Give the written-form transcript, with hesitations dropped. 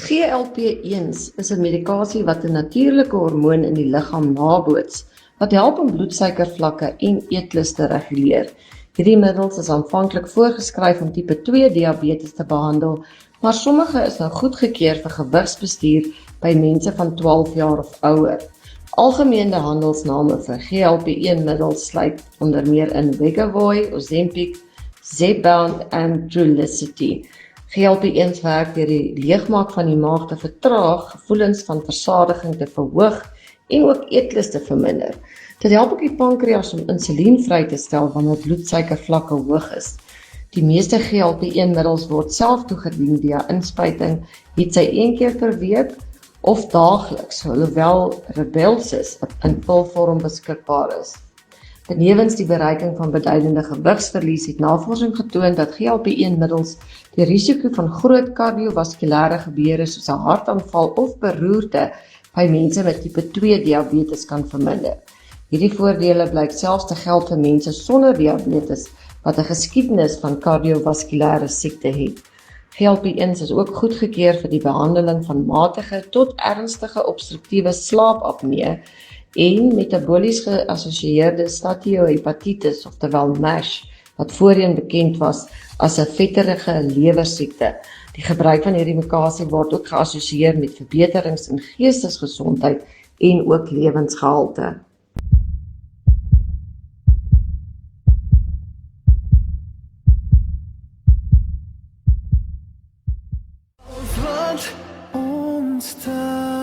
GLP-1s is 'n medikasie wat 'n natuurlike hormoon in die liggaam naboots, wat help om bloedsuikervlakke en eetlus te reguleer. Hierdie middels is aanvanklik voorgeskryf om tipe 2 diabetes te behandel, maar sommige is nou goedgekeur vir gewigsbestuur by mense van 12 jaar of ouer. Algemene handelsname vir GLP-1-middels sluit onder meer in Wegovy, Ozempic, Zepbound en Trulicity. GLP-1s werk deur die leegmaak van die maag te vertraag, gevoelens van versadiging te verhoog en ook eetlus te verminder. Dit help ook die pankreas om insulien vry te stel wanneer bloedsuikervlakke hoog is. Die meeste GLP-1-middels word self toegedien via inspuiting, hetsy 1 keer per week of daagliks, hoewel Rybelsus in pilvorm beskikbaar is. Benewens die bereiking van beduidende gewigsverlies het navorsing getoon dat GLP-1-middels die risiko van groot kardiovaskulêre gebeure soos 'n hartaanval of beroerte by mense met tipe 2 diabetes kan verminder. Hierdie voordele blyk selfs te geld vir mense sonder diabetes wat 'n geskiedenis van kardiovaskulêre siekte het. GLP-1s is ook goedgekeur vir die behandeling van matige tot ernstige obstruktiewe slaapapnee en metabolies geassosieerde steatohepatitis, oftewel MASH, wat voorheen bekend was as 'n vetterige lewersiekte. Die gebruik van hierdie medikasie word ook geassosieer met verbeterings in geestesgesondheid en ook lewensgehalte. Ons land, ons taal.